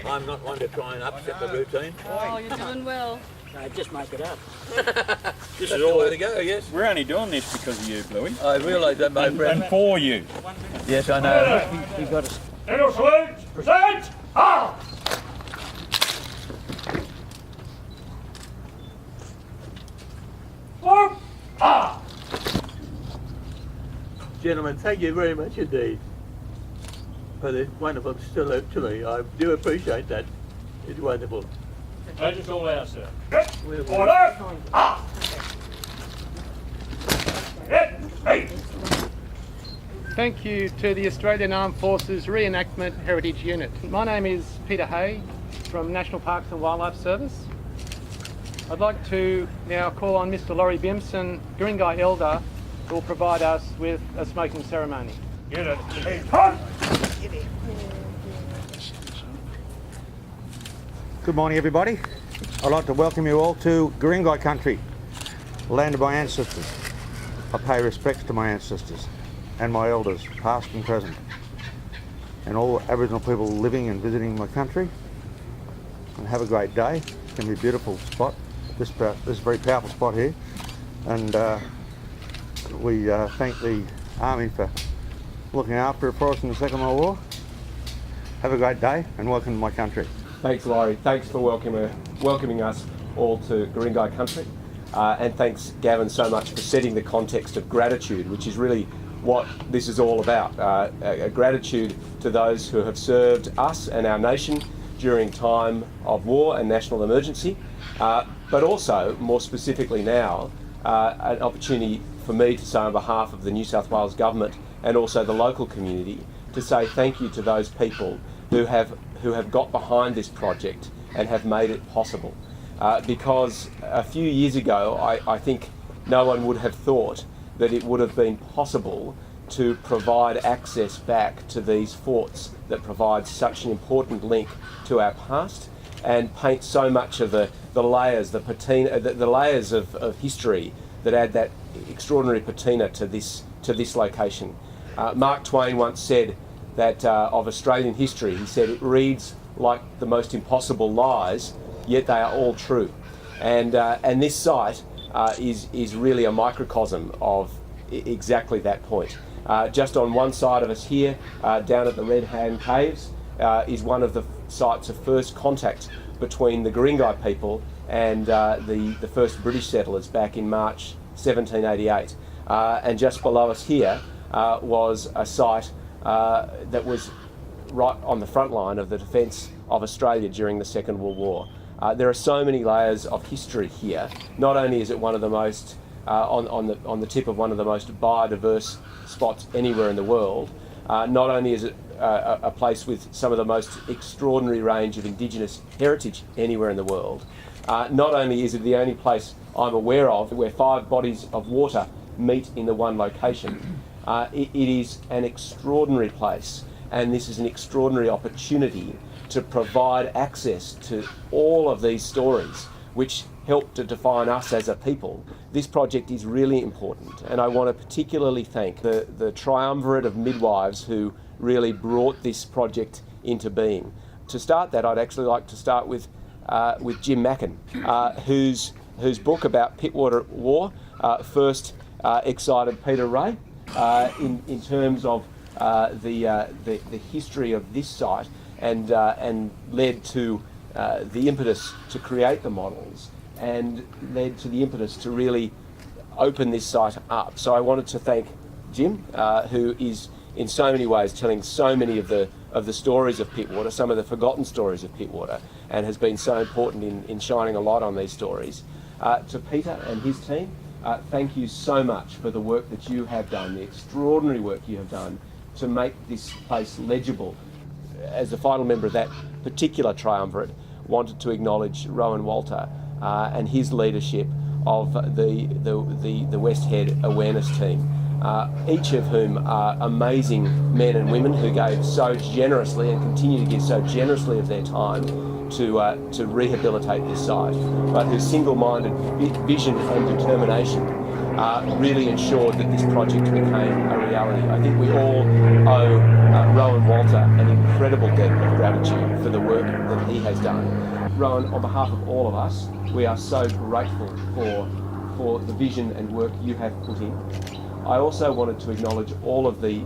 I'm not one to try and upset the routine. Oh, you're doing well. No, just make it up. This is all the way to go, yes. We're only doing this because of you, Bluey. I realise that, my friend. And for you. Yes, I know. You got to. General salute, present, ah! Gentlemen, thank you very much indeed for this wonderful salute to me. I do appreciate that. It's wonderful. Pledge is all ours, sir. We'll- Order! Ah! Hey! Thank you to the Australian Armed Forces Reenactment Heritage Unit. My name is Peter Hay from National Parks and Wildlife Service. I'd like to now call on Mr. Laurie Bimson, Guringai Elder, who will provide us with a smoking ceremony. Get it. Hey, hunt! Good morning, everybody. I'd like to welcome you all to Guringai country, land of my ancestors. I pay respects to my ancestors and my elders, past and present, and all Aboriginal people living and visiting my country. And have a great day. It's going to be a beautiful spot, this very powerful spot here. And we thank the Army for looking after it for us in the Second World War. Have a great day and welcome to my country. Thanks, Laurie. Thanks for welcoming us all to Guringai country. And thanks, Gavin, so much for setting the context of gratitude, which is really what this is all about. A gratitude to those who have served us and our nation during time of war and national emergency, but also, more specifically now, an opportunity for me to say on behalf of the New South Wales Government and also the local community to say thank you to those people who have got behind this project and have made it possible. Because a few years ago, I think no one would have thought that it would have been possible to provide access back to these forts that provide such an important link to our past and paint so much of the layers, the patina, the layers of history that add that extraordinary patina to this location. Mark Twain once said that of Australian history, he said, it reads like the most impossible lies, yet they are all true. And this site is really a microcosm of exactly that point. Just on one side of us here, down at the Red Hand Caves, is one of the sites of first contact between the Guringai people and the first British settlers back in March 1788. And just below us here was a site that was right on the front line of the defence of Australia during the Second World War. There are so many layers of history here. Not only is it one of the most on the tip of one of the most biodiverse spots anywhere in the world, not only is it a place with some of the most extraordinary range of Indigenous heritage anywhere in the world, not only is it the only place I'm aware of where 5 bodies of water meet in the one location, it is an extraordinary place, and this is an extraordinary opportunity to provide access to all of these stories which help to define us as a people. This project is really important, and I want to particularly thank the triumvirate of midwives who really brought this project into being. To start that, I'd actually like to start with Jim Mackin, whose book about Pittwater War first excited Peter Ray in terms of the history of this site and led to the impetus to create the models and led to the impetus to really open this site up. So I wanted to thank Jim, who is in so many ways telling so many of the stories of Pittwater, some of the forgotten stories of Pittwater, and has been so important in shining a light on these stories. To Peter and his team, thank you so much for the work that you have done, the extraordinary work you have done to make this place legible. As a final member of that particular triumvirate, wanted to acknowledge Rowan Walter and his leadership of the W.H.A.T awareness team, each of whom are amazing men and women who gave so generously and continue to give so generously of their time to rehabilitate this site, but whose single-minded vision and determination really ensured that this project became a reality. I think we all owe Rowan Walter an incredible debt of gratitude for the work that he has done. Rowan, on behalf of all of us, we are so grateful for the vision and work you have put in. I also wanted to acknowledge all of the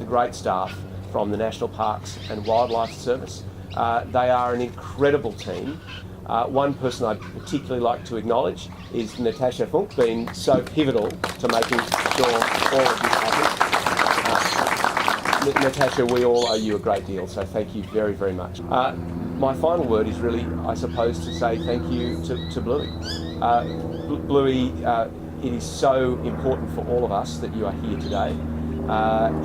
great staff from the National Parks and Wildlife Service. They are an incredible team. One person I'd particularly like to acknowledge is Natasha Funk, being so pivotal to making sure all of this happens. Natasha, we all owe you a great deal, so thank you very, very much. My final word is really, I suppose, to say thank you to Bluey. Bluey, it is so important for all of us that you are here today.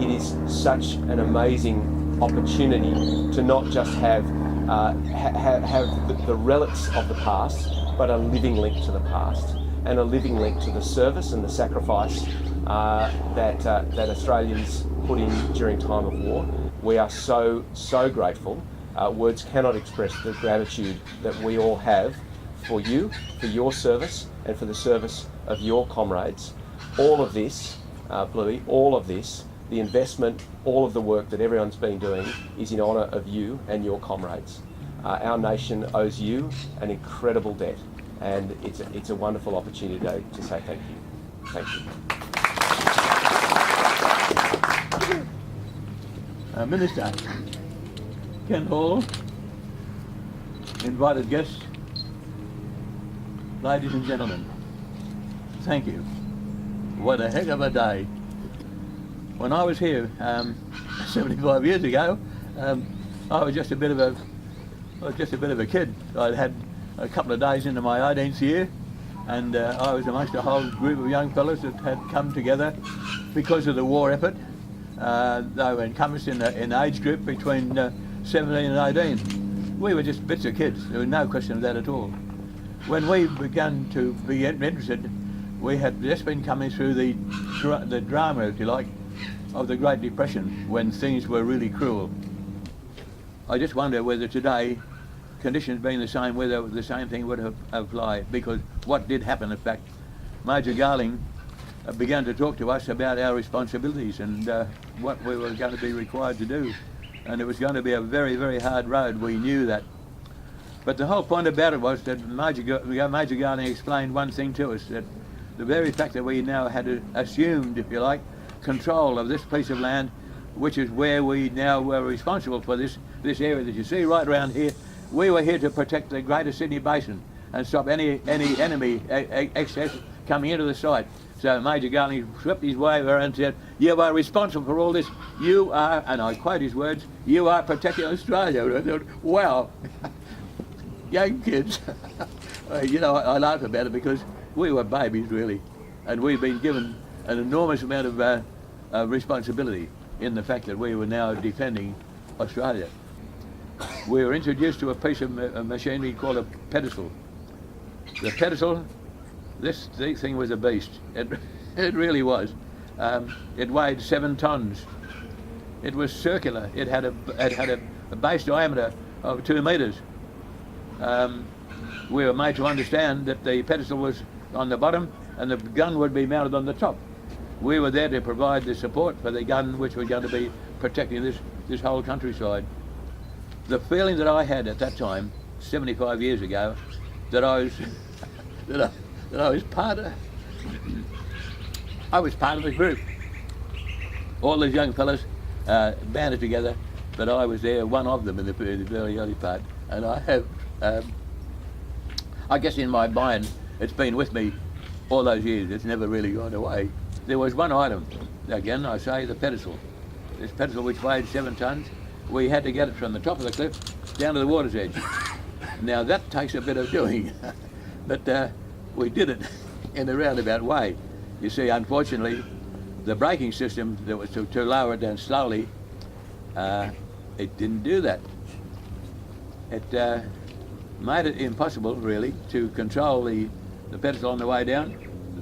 It is such an amazing opportunity to not just have the relics of the past, but a living link to the past and a living link to the service and the sacrifice that Australians put in during time of war. We are so grateful. Words cannot express the gratitude that we all have for you, for your service, and for the service of your comrades. All of this, Bluey, all of this, the investment, all of the work that everyone's been doing is in honour of you and your comrades. Our nation owes you an incredible debt, and it's a wonderful opportunity today to say thank you. Thank you. Minister, Ken Hall, invited guests, ladies and gentlemen, thank you. What a heck of a day. When I was here 75 years ago, I was just a bit of a kid. I'd had a couple of days into my 18th year, and I was amongst a whole group of young fellows that had come together because of the war effort. They were encompassed in the age group between 17 and 18. We were just bits of kids. There was no question of that at all. When we began to be interested, we had just been coming through the drama, if you like, of the Great Depression, when things were really cruel. I just wonder whether today, conditions being the same, whether the same thing would have applied, because what did happen, in fact, Major Garling began to talk to us about our responsibilities and what we were going to be required to do. And it was going to be a very, very hard road, we knew that. But the whole point about it was that Major Garling explained one thing to us, that the very fact that we now had assumed, if you like, control of this piece of land, which is where we now were responsible for this area that you see right around here. We were here to protect the Greater Sydney Basin and stop any enemy excess coming into the site. So Major Garling swept his way over and said, "You are responsible for all this. You are," and I quote his words, "you are protecting Australia." And I thought, wow, young kids. You know, I laugh about it because we were babies really, and we've been given an enormous amount of responsibility in the fact that we were now defending Australia. We were introduced to a piece of machinery called a pedestal. The pedestal, this thing was a beast. It really was. It weighed 7 tons. It was circular. It had a base diameter of 2 metres. We were made to understand that the pedestal was on the bottom and the gun would be mounted on the top. We were there to provide the support for the gun, which was going to be protecting this whole countryside. The feeling that I had at that time, 75 years ago, that I was part of the group. All these young fellas banded together, but I was there, one of them in the very early part, and I have, I guess in my mind, it's been with me all those years. It's never really gone away. There was one item, again I say, the pedestal. This pedestal which weighed 7 tons, we had to get it from the top of the cliff down to the water's edge. Now that takes a bit of doing, but we did it in a roundabout way. You see, unfortunately, the braking system that was to lower it down slowly, it didn't do that. It made it impossible, really, to control the pedestal on the way down.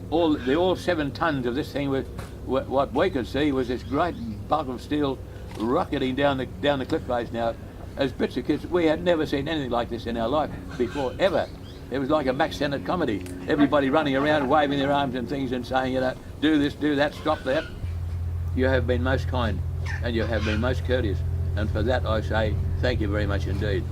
All 7 tons of this thing was, what we could see was this great bulk of steel rocketing down the cliff face. Now, as bits of kids, we had never seen anything like this in our life before, ever. It was like a Max Sennett comedy. Everybody running around, waving their arms and things and saying, you know, do this, do that, stop that. You have been most kind and you have been most courteous. and for that I say thank you very much indeed.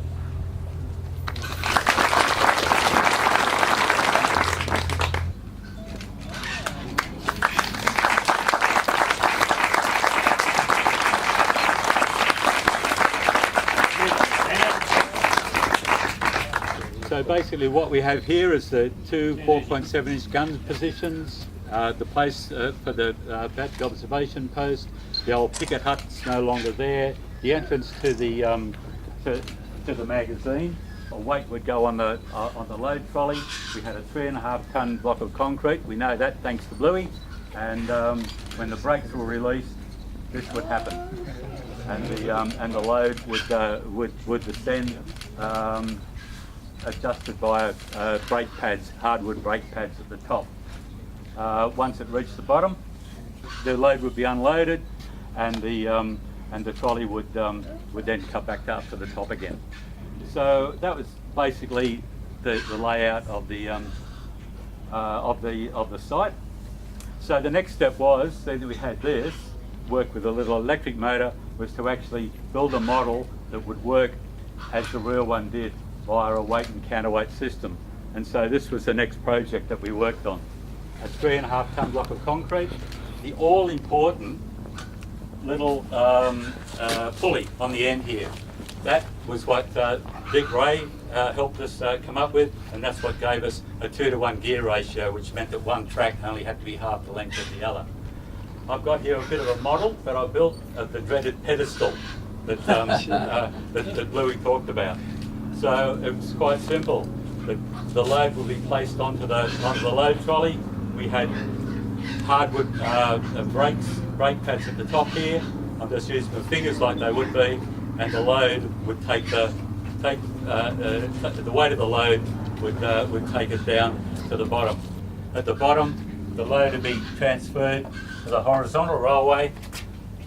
So basically what we have here is the two 4.7 inch gun positions, the place for the battery observation post, the old picket hut's no longer there, the entrance to the magazine. A weight would go on the load trolley. We had a 3.5 tonne block of concrete. We know that thanks to Bluey. And when the brakes were released, this would happen, and the load would descend, adjusted by brake pads, hardwood brake pads at the top. Once it reached the bottom, the load would be unloaded, and the trolley would then come back up to the top again. So that was basically the layout of the site. So the next step was, then we had this, work with a little electric motor, was to actually build a model that would work as the real one did via a weight and counterweight system. And so this was the next project that we worked on. A 3.5 tonne block of concrete, the all important little pulley on the end here. That was what Dick Ray helped us come up with, and that's what gave us a 2-to-1 gear ratio, which meant that one track only had to be half the length of the other. I've got here a bit of a model that I built of the dreaded pedestal that, that Bluey talked about. So it was quite simple. The load will be placed onto the load trolley. We had hardwood brake pads at the top here. I'm just using my fingers like they would be, and the load would take the weight of the load would take it down to the bottom. At the bottom, the load would be transferred to the horizontal railway,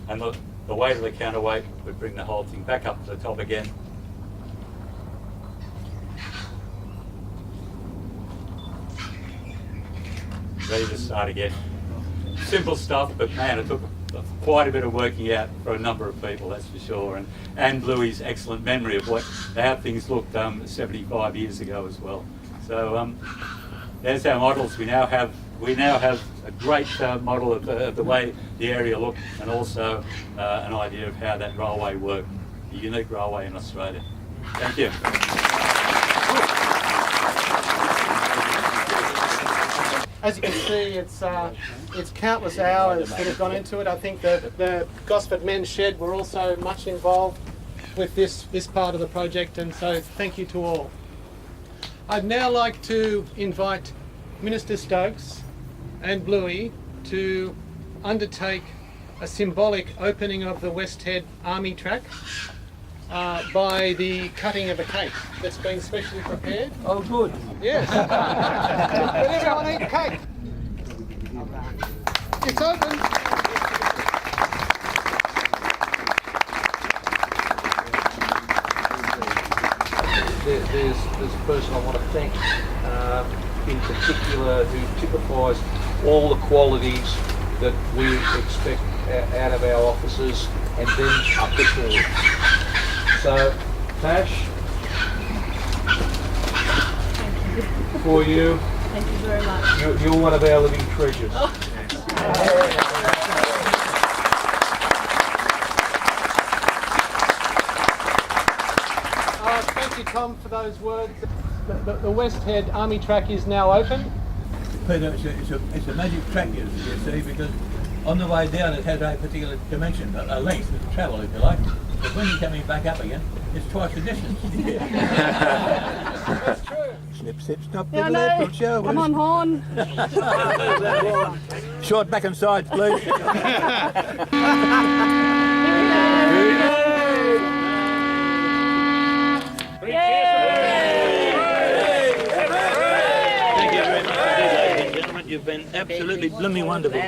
and the weight of the counterweight would bring the whole thing back up to the top again. Ready to start again. Simple stuff, but man, it took quite a bit of working out for a number of people, that's for sure, and Bluey's excellent memory of how things looked 75 years ago as well. So there's our models. We now have a great model of the way the area looked, and also an idea of how that railway worked, the unique railway in Australia. Thank you. As you can see, it's countless hours that have gone into it. I think the Gosford Men's Shed were also much involved with this part of the project, and so thank you to all. I'd now like to invite Minister Stokes and Bluey to undertake a symbolic opening of the W.H.A.T Army track by the cutting of a cake that's been specially prepared. Oh, good. Yes. Will everyone eat cake? It's open. There's a person I want to thank in particular who typifies all the qualities that we expect out of our officers and then up the forward. So, Tash, for you. Thank you very much. You're one of our living treasures. Thank you, Tom, for those words. The W.H.A.T Army track is now open. Peter, it's a magic track, you see, because on the way down it has a particular dimension, a length of travel, if you like. But when you're coming back up again, it's twice the distance. That's true. Snip, snip, stop, Yeah, I know. Come on, Horn. Short back and sides, please. Thank you very much indeed, ladies and gentlemen. You've been absolutely blooming wonderful.